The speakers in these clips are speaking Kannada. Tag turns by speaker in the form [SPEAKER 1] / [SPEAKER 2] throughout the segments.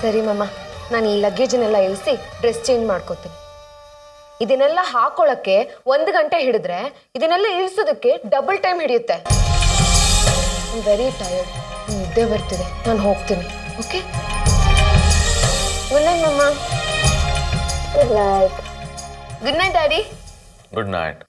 [SPEAKER 1] ಸರಿ ಮಮ್ಮ, ನಾನು ಈ ಲಗೇಜನ್ನೆಲ್ಲ ಇಳಿಸಿ ಡ್ರೆಸ್ ಚೇಂಜ್ ಮಾಡ್ಕೋತೀನಿ. ಇದನ್ನೆಲ್ಲ ಹಾಕೊಳ್ಳಕ್ಕೆ 1 ಗಂಟೆ ಹಿಡಿದ್ರೆ ಇದನ್ನೆಲ್ಲ ಇಳಿಸೋದಕ್ಕೆ ಡಬಲ್ ಟೈಮ್ ಹಿಡಿಯುತ್ತೆ. ವೆರಿ ಟಯರ್ಡ್, ನಿದ್ದೆ ಬರ್ತಿದೆ, ನಾನು ಹೋಗ್ತೀನಿ. ಓಕೆ, ಗುಡ್ ನೈಟ್ ಮಮ್ಮ. Good night. Good night daddy.
[SPEAKER 2] Good night.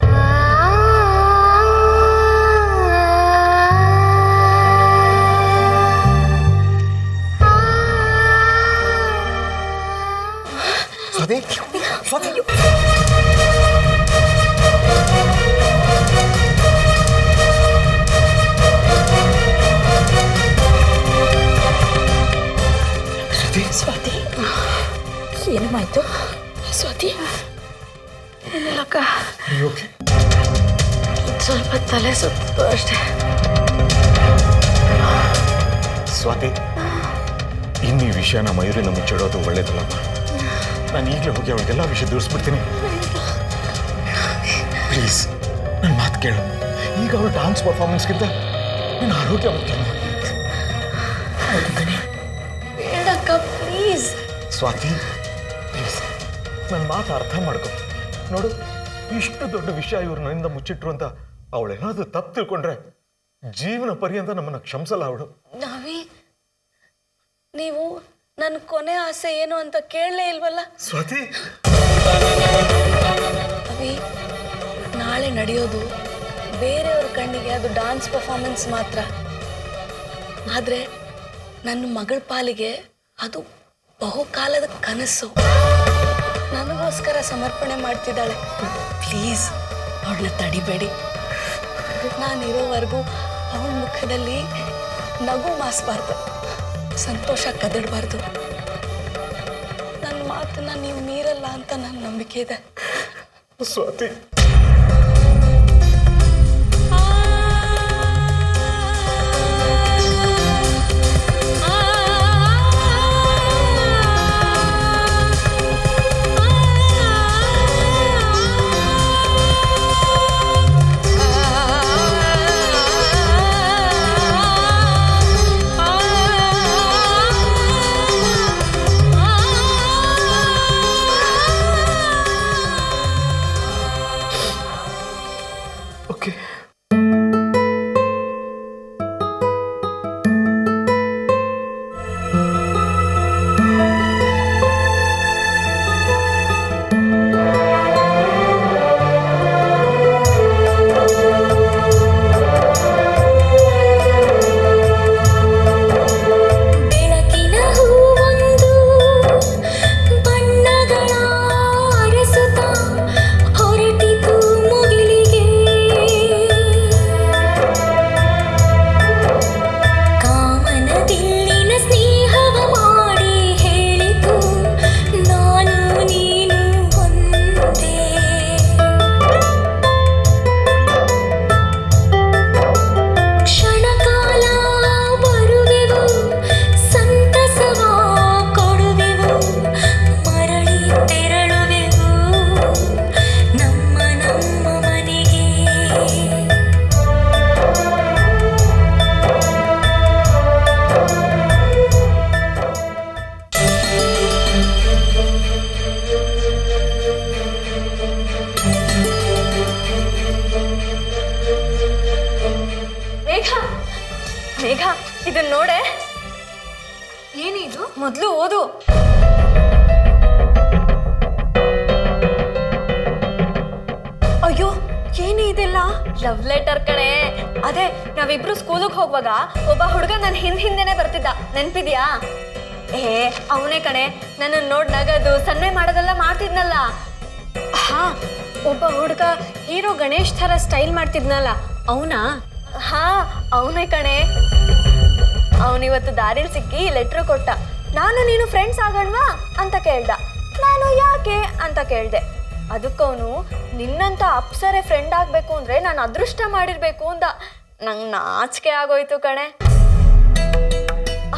[SPEAKER 3] Swathi, Swathi,
[SPEAKER 4] Swathi, ಏನಮ್ಮಾಯ್ತು ಸ್ವಾತಿ? ಏನಿಲ್ಲಕ್ಕ, ಸ್ವಲ್ಪ ತಲೆ ಸುತ್ತು ಅಷ್ಟೇ.
[SPEAKER 3] ಸ್ವಾತಿ, ಇನ್ನು ಈ ವಿಷಯನ ಮಯೂರಿನ ಮುಚ್ಚಿಡೋದು ಒಳ್ಳೇದಲ್ಲಮ್ಮ. ನಾನು ಈಗಲೇ ಹೋಗಿ ಅವಳಿಗೆಲ್ಲ ವಿಷಯ ದೂರಿಸ್ಬಿಡ್ತೀನಿ. ಪ್ಲೀಸ್ ನನ್ನ ಮಾತು ಕೇಳು. ಈಗ ಅವಳು ಡಾನ್ಸ್ ಪರ್ಫಾರ್ಮೆನ್ಸ್ಗಿಂತ ನನ್ನ ಆರೋಗ್ಯ ಮುಖ್ಯ.
[SPEAKER 4] ಬೇಡಕ್ಕ, ಪ್ಲೀಸ್.
[SPEAKER 3] ಸ್ವಾತಿ, ಪ್ಲೀಸ್ ನನ್ನ ಮಾತು ಅರ್ಥ ಮಾಡ್ಕೊ. ನೋಡು, ಇಷ್ಟು ದೊಡ್ಡ ವಿಷಯ ಇವ್ರು ನನ್ನಿಂದ ಮುಚ್ಚಿಟ್ರು ಅಂತ ಅವಳೇನಾದ್ರೂ ತಪ್ಪು ತಿಳ್ಕೊಂಡ್ರೆ ಜೀವನ ಪರ್ಯಂತ ನಮ್ಮನ್ನು ಕ್ಷಮಿಸಲ್ಲ ಅವಳು.
[SPEAKER 4] ನಾವಿ, ನೀವು ನನ್ನ ಕೊನೆ ಆಸೆ ಏನು ಅಂತ ಕೇಳಲೇ ಇಲ್ವಲ್ಲ?
[SPEAKER 3] ಸ್ವಾತಿ,
[SPEAKER 4] ಅವಿ, ನಾಳೆ ನಡೆಯೋದು ಬೇರೆಯವ್ರ ಕಣ್ಣಿಗೆ ಅದು ಡಾನ್ಸ್ ಪರ್ಫಾರ್ಮೆನ್ಸ್ ಮಾತ್ರ. ಆದರೆ ನನ್ನ ಮಗಳ ಪಾಲಿಗೆ ಅದು ಬಹುಕಾಲದ ಕನಸು. ನನಗೋಸ್ಕರ ಸಮರ್ಪಣೆ ಮಾಡ್ತಿದ್ದಾಳೆ. ಪ್ಲೀಸ್ ಅವಳನ್ನ ತಡಿಬೇಡಿ. ನಾನಿರೋವರೆಗೂ ಅವಳ ಮುಖದಲ್ಲಿ ನಗು ಮಾಸಬಾರ್ದು, ಸಂತೋಷ ಕದಡಬಾರ್ದು. ನನ್ನ ಮಾತನ್ನ ನೀವು ಮೀರಲ್ಲ ಅಂತ ನನ್ನ ನಂಬಿಕೆ ಇದೆ.
[SPEAKER 3] ಸ್ವಾತಿ, ಓಕೆ.
[SPEAKER 4] ಮೇಘ, ಇದನ್ನ ನೋಡೆ. ಏನಿದು? ಮೊದಲು ಓದು. ಅಯ್ಯೋ, ಏನೇ ಇದೆಲ್ಲ? ಲವ್ ಲೆಟರ್ ಕಣೆ. ಅದೇ ನಾವಿಬ್ರು ಸ್ಕೂಲಿಗೆ ಹೋಗುವಾಗ ಒಬ್ಬ ಹುಡುಗ ನನ್ನ ಹಿಂದೆನೆ ಬರ್ತಿದ್ದ, ನೆನ್ಪಿದ್ಯಾ? ಅವನೇ ಕಣೆ. ನನ್ನ ನೋಡ್ ನಗದು ಸನ್ನೆ ಮಾಡೋದೆಲ್ಲ ಮಾಡ್ತಿದ್ನಲ್ಲ. ಹಾ, ಒಬ್ಬ ಹುಡುಗ ಹೀರೋ ಗಣೇಶ್ ಥರ ಸ್ಟೈಲ್ ಮಾಡ್ತಿದ್ನಲ್ಲ, ಅವನಾ? ಹಾ, ಅವನೇ ಕಣೆ. ಅವನಿವತ್ತು ದಾರಿಲಿ ಸಿಕ್ಕಿ ಲೆಟ್ರ್ ಕೊಟ್ಟ. ನಾನು ನೀನು ಫ್ರೆಂಡ್ಸ್ ಆಗೋಣವಾ ಅಂತ ಕೇಳ್ದ. ನಾನು ಯಾಕೆ ಅಂತ ಕೇಳ್ದೆ. ಅದಕ್ಕವನು ನಿನ್ನಂತ ಅಪ್ಸರೆ ಫ್ರೆಂಡ್ ಆಗಬೇಕು ಅಂದರೆ ನಾನು ಅದೃಷ್ಟ ಮಾಡಿರಬೇಕು ಅಂದ. ನಂಗೆ ನಾಚಿಕೆ ಆಗೋಯ್ತು ಕಣೆ.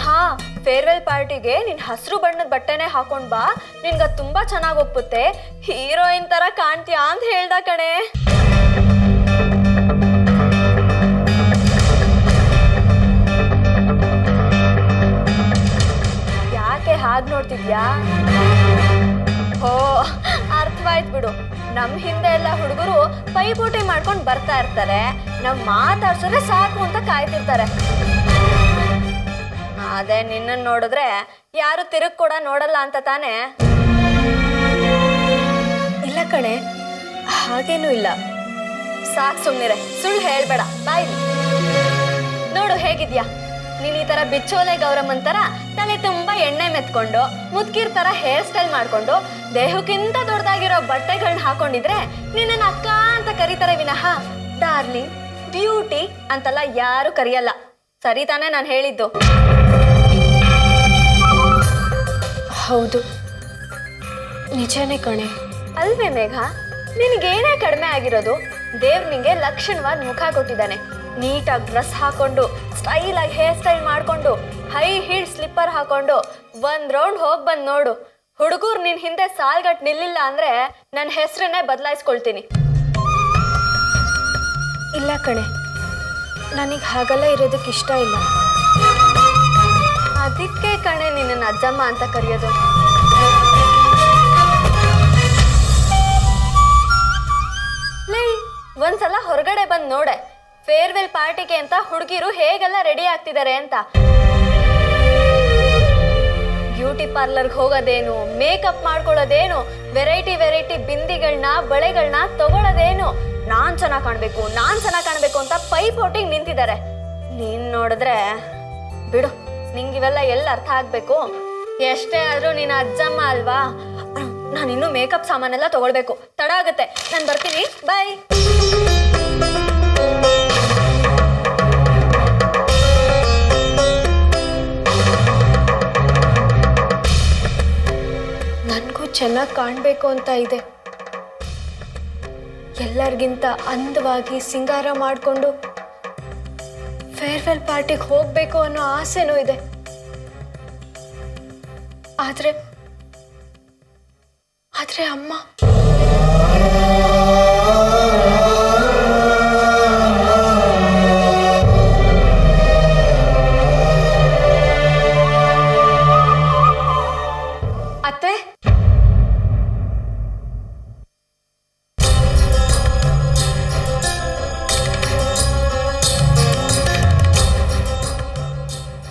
[SPEAKER 4] ಹಾ, ಫೇರ್ವೆಲ್ ಪಾರ್ಟಿಗೆ ನಿನ್ನ ಹಸಿರು ಬಣ್ಣದ ಬಟ್ಟೆನೇ ಹಾಕೊಂಡು ಬಾ, ನಿನ್ಗೆ ತುಂಬ ಚೆನ್ನಾಗಿ ಒಪ್ಪುತ್ತೆ, ಹೀರೋಯಿನ್ ಥರ ಕಾಣ್ತೀಯಾ ಅಂತ ಹೇಳ್ದ ಕಣೆ. ಹಾಗೆ ನೋಡ್ತಿದ್ಯಾ? ಓ, ಅರ್ಥವಾಯ್ತು ಬಿಡು. ನಮ್ ಹಿಂದೆ ಎಲ್ಲ ಹುಡುಗರು ಪೈಪೋಟಿ ಮಾಡ್ಕೊಂಡು ಬರ್ತಾ ಇರ್ತಾರೆ, ನಾವ್ ಮಾತಾಡ್ಸಿದ್ರೆ ಸಾಕು ಅಂತ ಕಾಯ್ತಿರ್ತಾರೆ. ಅದೇ ನಿನ್ನ ನೋಡಿದ್ರೆ ಯಾರು ತಿರುಗ್ ಕೂಡ ನೋಡಲ್ಲ ಅಂತ ತಾನೇ? ಇಲ್ಲ ಕಣೆ, ಹಾಗೇನೂ ಇಲ್ಲ. ಸಾಕ್ ಸುಮ್ನಿರೆ, ಸುಳ್ಳು ಹೇಳ್ಬೇಡ, ಬಾಯ್. ನೋಡು ಹೇಗಿದ್ಯಾ ನೀನ್, ಈ ತರ ಬಿಚ್ಚೋಲೆ ಗೌರಮ್ಮನ್ ತರ ತಲೆ ತುಂಬಾ ಎಣ್ಣೆ ಮೆತ್ಕೊಂಡು ಮುದ್ಕಿರ್ ತರ ಹೇರ್ ಸ್ಟೈಲ್ ಮಾಡ್ಕೊಂಡು ದೇಹಕ್ಕಿಂತ ದೊಡ್ಡದಾಗಿರೋ ಬಟ್ಟೆಗಳನ್ನ ಹಾಕೊಂಡಿದ್ರೆ ನಿನ್ನ ಅಕ್ಕ ಅಂತ ಕರೀತಾರೆ ವಿನಃ ಡಾರ್ಲಿಂಗ್, ಬ್ಯೂಟಿ ಅಂತೆಲ್ಲ ಯಾರು ಕರೆಯಲ್ಲ. ಸರಿ ತಾನೇ ನಾನು ಹೇಳಿದ್ದು?
[SPEAKER 1] ಹೌದು, ನಿಜನೇ ಕಣೆ.
[SPEAKER 4] ಅಲ್ವೇ ಮೇಘ, ನಿನಗೇನೇ ಕಡಿಮೆ ಆಗಿರೋದು? ದೇವ್ರು ನಿಂಗೆ ಲಕ್ಷಣವಾದ ಮುಖ ಕೊಟ್ಟಿದ್ದಾನೆ. ನೀಟಾಗಿ ಡ್ರೆಸ್ ಹಾಕೊಂಡು, ಸ್ಟೈಲ್ ಆಗಿ ಹೇರ್ ಸ್ಟೈಲ್ ಮಾಡ್ಕೊಂಡು, ಹೈ ಹೀಲ್ ಸ್ಲಿಪ್ಪರ್ ಹಾಕೊಂಡು ಒಂದ್ ರೌಂಡ್ ಹೋಗಿ ಬಂದ್ ನೋಡು. ಹುಡುಗರು ನಿನ್ ಹಿಂದೆ ಸಾಲ್ಗಟ್ ನಿಲ್ಲಿಲ್ಲ ಅಂದ್ರೆ ನನ್ನ ಹೆಸರನ್ನೇ ಬದಲಾಯಿಸ್ಕೊಳ್ತೀನಿ.
[SPEAKER 1] ಇಲ್ಲ ಕಣೆ, ನನಗೆ ಹಾಗೆಲ್ಲ ಇರೋದಕ್ಕೆ ಇಷ್ಟ ಇಲ್ಲ.
[SPEAKER 4] ಅದಕ್ಕೆ ಕಣೆ ನಿನ್ನ ಅಜ್ಜಮ್ಮ ಅಂತ ಕರೆಯೋದು. ಲೇ, ಒಂದ್ಸಲ ಹೊರಗಡೆ ಬಂದ್ ನೋಡೆ, ಫೇರ್ವೆಲ್ ಪಾರ್ಟಿಗೆ ಅಂತ ಹುಡುಗಿರು ಹೇಗೆಲ್ಲ ರೆಡಿ ಆಗ್ತಿದ್ದಾರೆ ಅಂತ. ಬ್ಯೂಟಿ ಪಾರ್ಲರ್ಗೆ ಹೋಗೋದೇನು, ಮೇಕಪ್ ಮಾಡ್ಕೊಳ್ಳೋದೇನು, ವೆರೈಟಿ ಬಿಂದಿಗಳನ್ನ ಬಳೆಗಳನ್ನ ತಗೊಳ್ಳೋದೇನು, ನಾನ್ ಚೆನ್ನಾಗಿ ಕಾಣ್ಬೇಕು ಅಂತ ಪೈಪೋಟಿಗೆ ನಿಂತಿದ್ದಾರೆ. ನೀನ್ ನೋಡಿದ್ರೆ ಬಿಡು, ನಿಂಗಿವೆಲ್ಲ ಎಲ್ಲ ಅರ್ಥ ಆಗ್ಬೇಕು. ಎಷ್ಟೇ ಆದ್ರೂ ನೀನ್ ಅಜ್ಜಮ್ಮ ಅಲ್ವಾ? ನಾನಿನ್ನೂ ಮೇಕಪ್ ಸಾಮಾನೆಲ್ಲ ತಗೊಳ್ಬೇಕು, ತಡ ಆಗುತ್ತೆ. ನಾನು ಬರ್ತೀನಿ, ಬಾಯ್.
[SPEAKER 1] ನನಗೂ ಚೆನ್ನಾಗಿ ಕಾಣಬೇಕು ಅಂತ ಇದೆ. ಎಲ್ಲರಿಗಿಂತ ಅಂದವಾಗಿ ಸಿಂಗಾರ ಮಾಡಿಕೊಂಡು ಫೇರ್ವೆಲ್ ಪಾರ್ಟಿಗೆ ಹೋಗ್ಬೇಕು ಅನ್ನೋ ಆಸೆನೂ ಇದೆ. ಆದ್ರೆ ಅಮ್ಮ
[SPEAKER 4] ಅತ್ತೆ,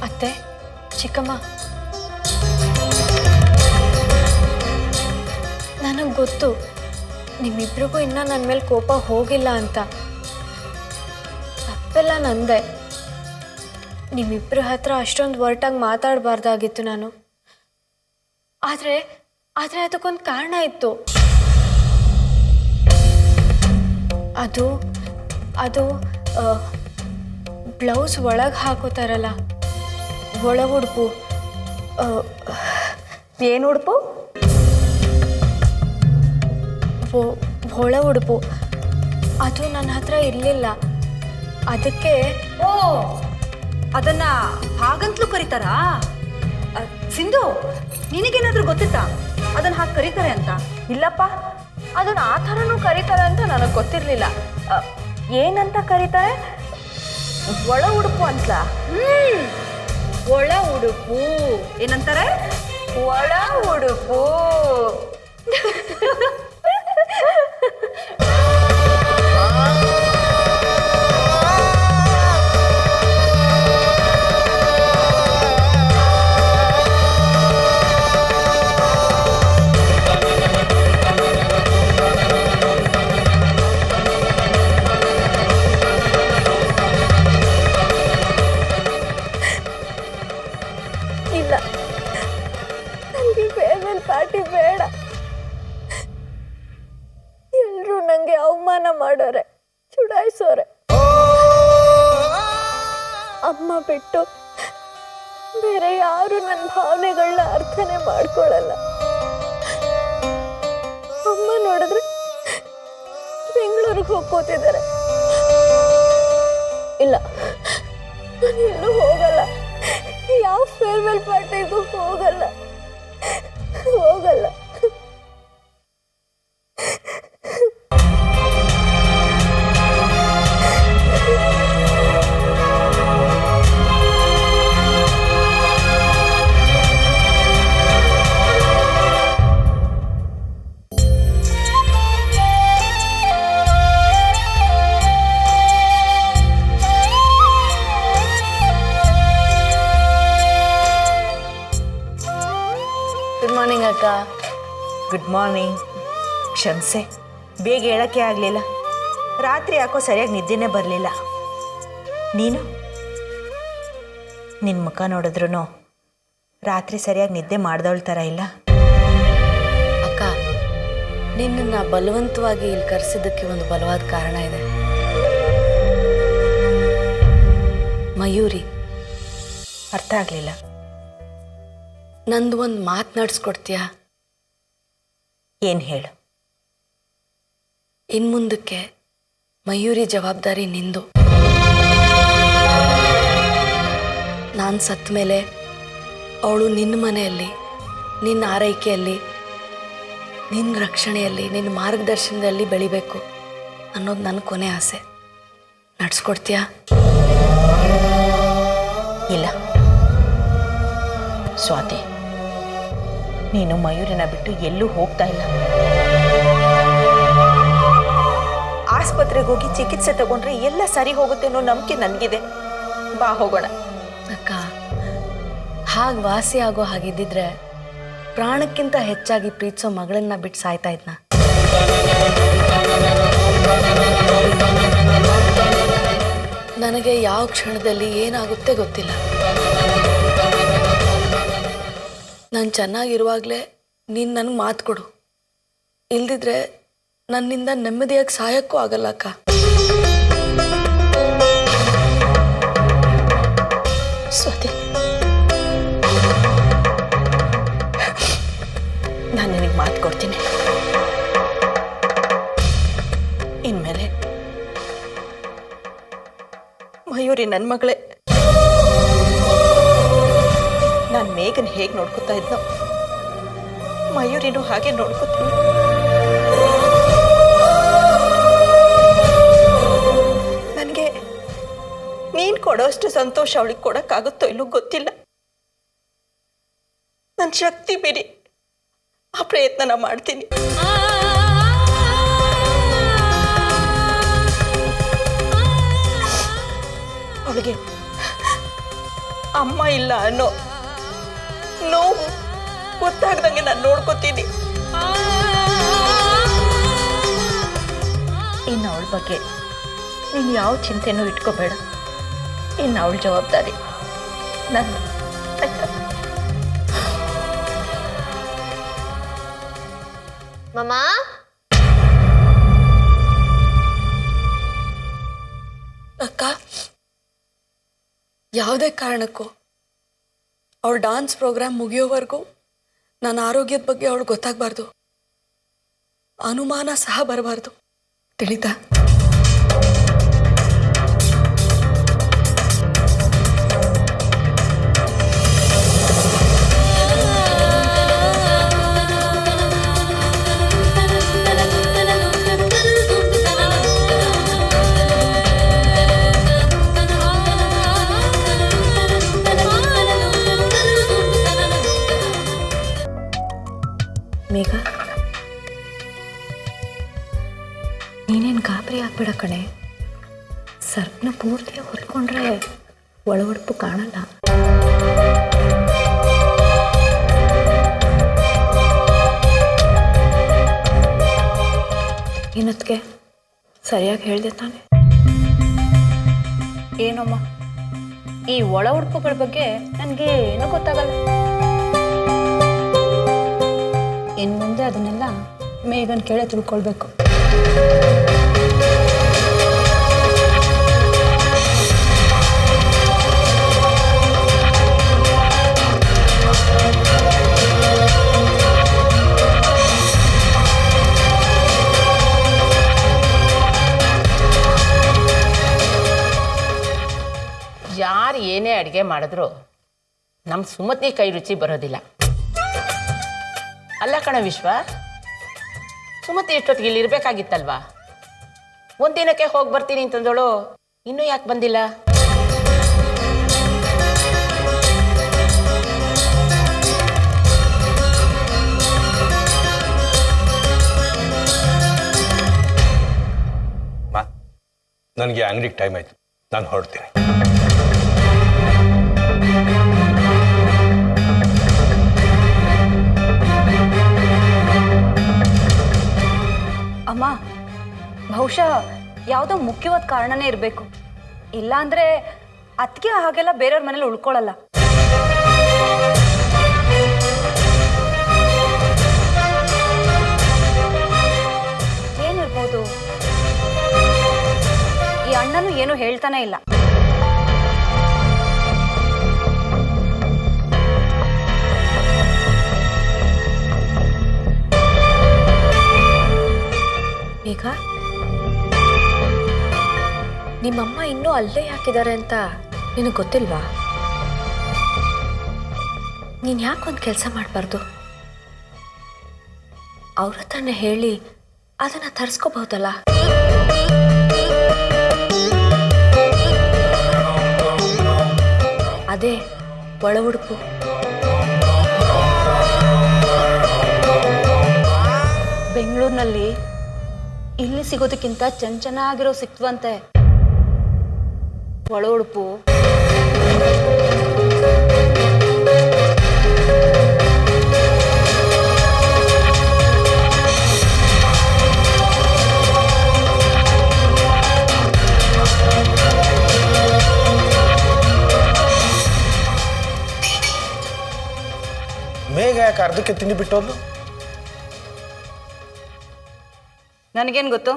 [SPEAKER 1] ಅತ್ತೆ, ಚಿಕ್ಕಮ್ಮ, ನನಗೆ ಗೊತ್ತು ನಿಮ್ಮಿಬ್ರಿಗೂ ಇನ್ನೂ ನನ್ನ ಮೇಲೆ ಕೋಪ ಹೋಗಿಲ್ಲ ಅಂತ. ತಪ್ಪೆಲ್ಲ ನಂದೆ. ನಿಮ್ಮಿಬ್ಬರ ಹತ್ರ ಅಷ್ಟೊಂದು ಒರಟಾಗಿ ಮಾತಾಡಬಾರ್ದಾಗಿತ್ತು ನಾನು. ಆದರೆ ಅದಕ್ಕೊಂದು ಕಾರಣ ಇತ್ತು. ಅದು ಬ್ಲೌಸ್ ಒಳಗೆ ಹಾಕೋತಾರಲ್ಲ, ಒಳ ಉಡುಪು.
[SPEAKER 4] ಏನು ಉಡುಪು?
[SPEAKER 1] ಒಳ ಉಡುಪು ಅದು ನನ್ನ ಹತ್ರ ಇರಲಿಲ್ಲ. ಅದಕ್ಕೆ.
[SPEAKER 2] ಓ, ಅದನ್ನ ಹಾಗಂತಲೂ ಕರೀತಾರಾ? ಸಿಂಧು, ನಿನಗೇನಾದ್ರೂ ಗೊತ್ತಿತ್ತಾ ಅದನ್ನ ಹಾಗೆ ಕರೀತಾರೆ ಅಂತ?
[SPEAKER 4] ಇಲ್ಲಪ್ಪ, ಅದನ್ನ ಆ ಥರನೂ ಕರೀತಾರೆ ಅಂತ ನನಗೆ ಗೊತ್ತಿರಲಿಲ್ಲ. ಏನಂತ ಕರೀತಾರೆ? ಒಳ ಉಡುಪು ಅಂತ.
[SPEAKER 2] ಒಳ ಉಡುಪು ಏನಂತಾರೆ?
[SPEAKER 4] ಒಳ ಉಡುಪು. ಇಲ್ಲ, ನನಗೆ ಫೇರ್ವೆಲ್ ಪಾರ್ಟಿ ಬೇಡ. ಎಲ್ಲರೂ ನನಗೆ ಅವಮಾನ ಮಾಡೋರೆ, ಚುಡಾಯಿಸೋರೆ. ಅಮ್ಮ ಬಿಟ್ಟು ಬೇರೆ ಯಾರು ನನ್ನ ಭಾವನೆಗಳನ್ನ ಅರ್ಥನೇ ಮಾಡ್ಕೊಳ್ಳಲ್ಲ. ಅಮ್ಮ ನೋಡಿದ್ರೆ ಬೆಂಗಳೂರಿಗೆ ಹೋಗ್ಕೋತಿದ್ದಾರೆ. ಇಲ್ಲ, ನಾನು ಎಲ್ಲೂ ಹೋಗಲ್ಲ. ಯಾವ ಫೇರ್ವೆಲ್ ಪಾರ್ಟಿಗೂ ಹೋಗಲ್ಲ. ಮಾರ್ನಿಂಗ್ ಅಕ್ಕ.
[SPEAKER 2] Good morning. ಕ್ಷಮಿಸೆ, ಬೇಗ ಹೇಳೋಕ್ಕೆ ಆಗಲಿಲ್ಲ. ರಾತ್ರಿ ಯಾಕೋ ಸರಿಯಾಗಿ ನಿದ್ದೆನೇ ಬರಲಿಲ್ಲ. ನೀನು ನಿನ್ನ ಮುಖ ನೋಡಿದ್ರು ರಾತ್ರಿ ಸರಿಯಾಗಿ ನಿದ್ದೆ ಮಾಡ್ದವಳ ಥರ ಇಲ್ಲ.
[SPEAKER 4] ಅಕ್ಕ, ನಿನ್ನನ್ನು ಬಲವಂತವಾಗಿ ಇಲ್ಲಿ ಕರೆಸಿದ್ದಕ್ಕೆ ಒಂದು ಬಲವಾದ ಕಾರಣ ಇದೆ. ಮಯೂರಿ.
[SPEAKER 2] ಅರ್ಥ ಆಗಲಿಲ್ಲ.
[SPEAKER 4] ನಂದು ಒಂದು ಮಾತನಾಡಿಸ್ಕೊಡ್ತೀಯಾ?
[SPEAKER 2] ಏನು ಹೇಳು.
[SPEAKER 4] ಇನ್ನು ಮುಂದಕ್ಕೆ ಮಯೂರಿ ಜವಾಬ್ದಾರಿ ನಿಂದು. ನಾನು ಸತ್ತ ಮೇಲೆ ಅವಳು ನಿನ್ನ ಮನೆಯಲ್ಲಿ, ನಿನ್ನ ಆರೈಕೆಯಲ್ಲಿ, ನಿನ್ನ ರಕ್ಷಣೆಯಲ್ಲಿ, ನಿನ್ನ ಮಾರ್ಗದರ್ಶನದಲ್ಲಿ ಬೆಳಿಬೇಕು ಅನ್ನೋದು ನನ್ನ ಕೊನೆ ಆಸೆ. ನಡ್ಸ್ಕೊಡ್ತೀಯಾ?
[SPEAKER 2] ಇಲ್ಲ ಸ್ವಾತಿ, ನೀನು ಮಯೂರಿನ ಬಿಟ್ಟು ಎಲ್ಲೂ ಹೋಗ್ತಾ ಇಲ್ಲ. ಆಸ್ಪತ್ರೆಗೆ ಹೋಗಿ ಚಿಕಿತ್ಸೆ ತಗೊಂಡ್ರೆ ಎಲ್ಲ ಸರಿ ಹೋಗುತ್ತೆ ಅನ್ನೋ ನಂಬಿಕೆ ನನಗಿದೆ. ಬಾ ಹೋಗೋಣ.
[SPEAKER 4] ಅಕ್ಕ, ಹಾಗೆ ವಾಸಿ ಆಗೋ ಹಾಗಿದ್ದಿದ್ರೆ ಪ್ರಾಣಕ್ಕಿಂತ ಹೆಚ್ಚಾಗಿ ಪ್ರೀತಿಸೋ ಮಗಳನ್ನ ಬಿಟ್ಟು ಸಾಯ್ತಾ ಇದ್ನ. ನನಗೆ ಯಾವ ಕ್ಷಣದಲ್ಲಿ ಏನಾಗುತ್ತೆ ಗೊತ್ತಿಲ್ಲ. ನಾನು ಚೆನ್ನಾಗಿರುವಾಗಲೇ ನೀನು ನನಗೆ ಮಾತು ಕೊಡು. ಇಲ್ದಿದ್ರೆ ನನ್ನಿಂದ ನೆಮ್ಮದಿಯಾಗಿ ಸಾಯಕ್ಕೂ ಆಗಲ್ಲ ಅಕ್ಕ.
[SPEAKER 2] ಸ್ವಾತಿ, ನಾನು ನಿನಗೆ ಮಾತು ಕೊಡ್ತೀನಿ. ಇನ್ಮೇಲೆ ಮಯೂರಿ ನನ್ನ ಮಗಳೇ. ನಾನು ಮೇಘನ್ ಹೇಗೆ ನೋಡ್ಕೊತಾ ಇದ್ನೋ ಮಯೂರಿನೂ ಹಾಗೆ ನೋಡ್ಕೊತೀನಿ. ನನಗೆ ನೀನು ಕೊಡೋಷ್ಟು ಸಂತೋಷ ಅವಳಿಗೆ ಕೊಡೋಕ್ಕಾಗುತ್ತೋ ಇಲ್ಲೋ ಗೊತ್ತಿಲ್ಲ. ನನ್ನ ಶಕ್ತಿ ಮೀರಿ ಆ ಪ್ರಯತ್ನ ಮಾಡ್ತೀನಿ. ಅವಳಿಗೆ ಅಮ್ಮ ಇಲ್ಲ ಅನ್ನೋ ನೋವು ಗೊತ್ತಾಗ್ದಂಗೆ ನಾನು ನೋಡ್ಕೋತೀನಿ. ಇನ್ನು ಅವಳ ಬಗ್ಗೆ ನೀನು ಯಾವ ಚಿಂತೆನೂ ಇಟ್ಕೋಬೇಡ. ಇನ್ನು ಅವಳ ಜವಾಬ್ದಾರಿ ನನ್ನ.
[SPEAKER 1] ಮಮ್ಮ,
[SPEAKER 4] ಅಕ್ಕ, ಯಾವುದೇ ಕಾರಣಕ್ಕೂ ಅವಳ ಡಾನ್ಸ್ ಪ್ರೋಗ್ರಾಮ್ ಮುಗಿಯೋವರೆಗೂ ನನ್ನ ಆರೋಗ್ಯದ ಬಗ್ಗೆ ಅವಳು ಗೊತ್ತಾಗಬಾರ್ದು. ಅನುಮಾನ ಸಹ ಬರಬಾರ್ದು. ತಿಳಿತಾ? ಮೇಘ, ನೀನೇನು ಗಾಬರಿ ಆಗ್ಬೇಡ ಕಣೆ. ಸರ್ಪ್ನ ಪೂರ್ತಿಯಾಗಿ ಹೊರ್ಕೊಂಡ್ರೆ ಒಳ ಒಡಪು ಕಾಣಲ್ಲ. ಏನತ್ಗೆ ಸರಿಯಾಗಿ ಹೇಳ್ದೆ ತಾನೆ?
[SPEAKER 2] ಏನಮ್ಮ, ಈ ಒಳ ಉಡುಪುಗಳ ಬಗ್ಗೆ ನನಗೆ ಏನೂ ಗೊತ್ತಾಗಲ್ಲ. ಇನ್ನು ಮುಂದೆ ಅದನ್ನೆಲ್ಲ ಮೇಘನ್ ಕೇಳೇ ತಿಳ್ಕೊಳ್ಬೇಕು.
[SPEAKER 5] ಯಾರು ಏನೇ ಅಡುಗೆ ಮಾಡಿದ್ರು ನಮ್ಮ ಸುಮತಿ ಕೈ ರುಚಿ ಬರೋದಿಲ್ಲ. ಅಲ್ಲ ಕಣ ವಿಶ್ವ, ಸುಮತಿ ಎಷ್ಟೊತ್ತಿಗೆ ಇಲ್ಲಿ ಇರಬೇಕಾಗಿತ್ತಲ್ವಾ? ಒಂದಿನಕ್ಕೆ ಹೋಗಿ ಬರ್ತೀನಿ ಅಂತಂದೋಳು, ಇನ್ನೂ ಯಾಕೆ ಬಂದಿಲ್ಲ?
[SPEAKER 3] ನನಗೆ ಅಂಗಡಿಗೆ ಟೈಮ್ ಆಯ್ತು, ನಾನು ಹೊರಡ್ತೀನಿ.
[SPEAKER 4] ಬಹುಶಃ ಯಾವುದೋ ಮುಖ್ಯವಾದ ಕಾರಣನೇ ಇರಬೇಕು. ಇಲ್ಲಾಂದ್ರೆ ಅದಕ್ಕೆ ಹಾಗೆಲ್ಲ ಬೇರೆಯವ್ರ ಮನೇಲಿ ಉಳ್ಕೊಳ್ಳಲ್ಲ. ಏನಿರ್ಬೋದು? ಈ ಅಣ್ಣನು ಏನು ಹೇಳ್ತಾನೆ ಇಲ್ಲ.
[SPEAKER 2] ಈಗ ನಿಮ್ಮಮ್ಮ ಇನ್ನೂ ಅಲ್ಲೇ ಯಾಕಿದ್ದಾರೆ ಅಂತ ನಿನಗೆ ಗೊತ್ತಿಲ್ವಾ? ನೀನು ಯಾಕೊಂದು ಕೆಲಸ ಮಾಡಬಾರ್ದು? ಅವ್ರ ಹತ್ರನೇ ಹೇಳಿ ಅದನ್ನು ತರಿಸ್ಕೋಬಹುದಲ್ಲ. ಅದೇ ಒಳ ಉಡುಪು.
[SPEAKER 4] ಬೆಂಗಳೂರಿನಲ್ಲಿ ಇಲ್ಲಿ ಸಿಗೋದಕ್ಕಿಂತ ಚೆನ್ನಾಗಿರೋ ಸಿಕ್ತವಂತೆ ಒಳ ಉಡುಪು.
[SPEAKER 6] ಮೇಘ ಯಾಕೆ ಅರ್ಧಕ್ಕೆ ತಿಂಡಿ ಬಿಟ್ಟೋದು?
[SPEAKER 4] ನನಗೇನು ಗೊತ್ತು?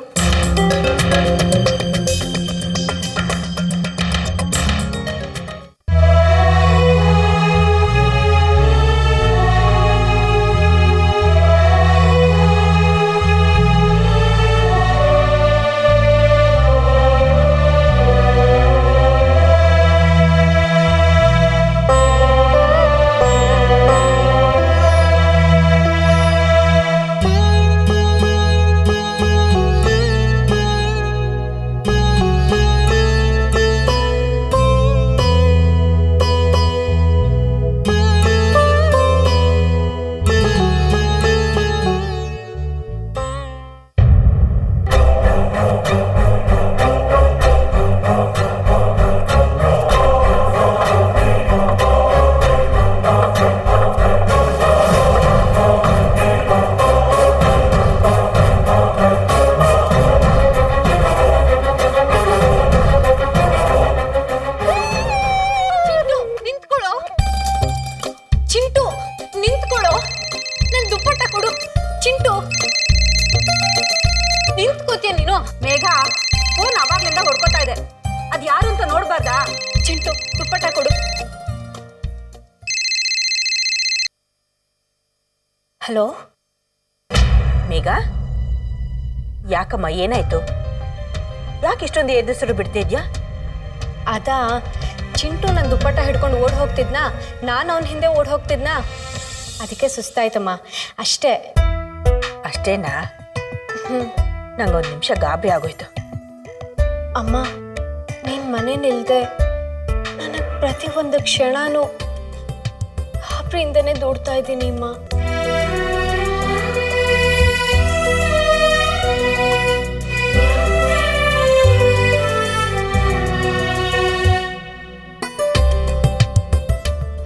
[SPEAKER 4] ಮೇಘ ಫೋನ್ ಅವಾಗ್ಲಿಂದ ಹೊಡ್ಕೋತಾ ಇದೆ. ಅದ್ ಯಾರು ಅಂತ ನೋಡ್ಬಾರ್ದಾ? ಚಿಂಟು ದುಪ್ಪಟ್ಟ ಕೊಡು.
[SPEAKER 2] ಹಲೋ
[SPEAKER 5] ಮೇಘ, ಯಾಕಮ್ಮ ಏನಾಯ್ತು? ಯಾಕೆ ಇಷ್ಟೊಂದು ಎದುರು ಬಿಡ್ತಿದ್ಯಾ?
[SPEAKER 2] ಅದಾ ಚಿಂಟು ನನ್ನ ದುಪ್ಪಟ್ಟ ಹಿಡ್ಕೊಂಡು ಓಡ್ ಹೋಗ್ತಿದ್ನಾ, ನಾನು ಅವನ ಹಿಂದೆ ಓಡ್ ಹೋಗ್ತಿದ್ನಾ, ಅದಕ್ಕೆ ಸುಸ್ತಾಯ್ತಮ್ಮ ಅಷ್ಟೇ.
[SPEAKER 5] ಅಷ್ಟೇನಾ? ನಂಗೊಂದು ನಿಮಿಷ ಗಾಬರಿ ಆಗೋಯ್ತು.
[SPEAKER 2] ಅಮ್ಮ, ನೀನು ಮನೆ ನಿಲ್ದೆ ನನಗೆ ಪ್ರತಿಯೊಂದು ಕ್ಷಣನೂ ಗಾಬರಿಯಿಂದನೇ ದೂಡ್ತಾ ಇದ್ದೀನಿ ಅಮ್ಮ.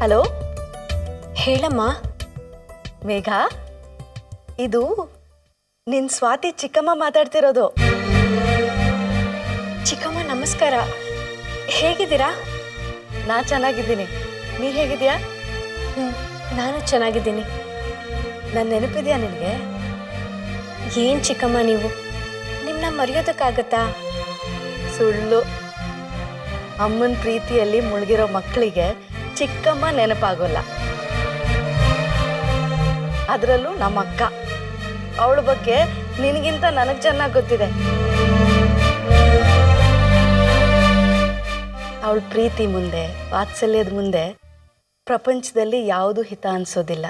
[SPEAKER 7] ಹಲೋ,
[SPEAKER 2] ಹೇಳಮ್ಮ.
[SPEAKER 7] ಮೇಘ, ಇದು ನಿನ್ ಸ್ವಾತಿ ಚಿಕ್ಕಮ್ಮ ಮಾತಾಡ್ತಿರೋದು.
[SPEAKER 2] ಚಿಕ್ಕಮ್ಮ ನಮಸ್ಕಾರ, ಹೇಗಿದ್ದೀರಾ?
[SPEAKER 7] ನಾ ಚೆನ್ನಾಗಿದ್ದೀನಿ, ನೀ ಹೇಗಿದ್ಯಾ?
[SPEAKER 2] ನಾನು ಚೆನ್ನಾಗಿದ್ದೀನಿ.
[SPEAKER 7] ನನ್ನ ನೆನಪಿದ್ಯಾ ನಿನಗೆ?
[SPEAKER 2] ಏನು ಚಿಕ್ಕಮ್ಮ ನೀವು, ನಿಮ್ಮನ್ನ ಮರೆಯೋದಕ್ಕಾಗತ್ತಾ?
[SPEAKER 7] ಸುಳ್ಳು. ಅಮ್ಮನ ಪ್ರೀತಿಯಲ್ಲಿ ಮುಳುಗಿರೋ ಮಕ್ಕಳಿಗೆ ಚಿಕ್ಕಮ್ಮ ನೆನಪಾಗೋಲ್ಲ. ಅದರಲ್ಲೂ ನಮ್ಮ ಅಕ್ಕ, ಅವಳ ಬಗ್ಗೆ ನಿನಗಿಂತ ನನಗೆ ಚೆನ್ನಾಗಿ ಗೊತ್ತಿದೆ. ಅವಳ ಪ್ರೀತಿ ಮುಂದೆ, ವಾತ್ಸಲ್ಯದ ಮುಂದೆ ಪ್ರಪಂಚದಲ್ಲಿ ಯಾವುದು ಹಿತ ಅನ್ಸೋದಿಲ್ಲ.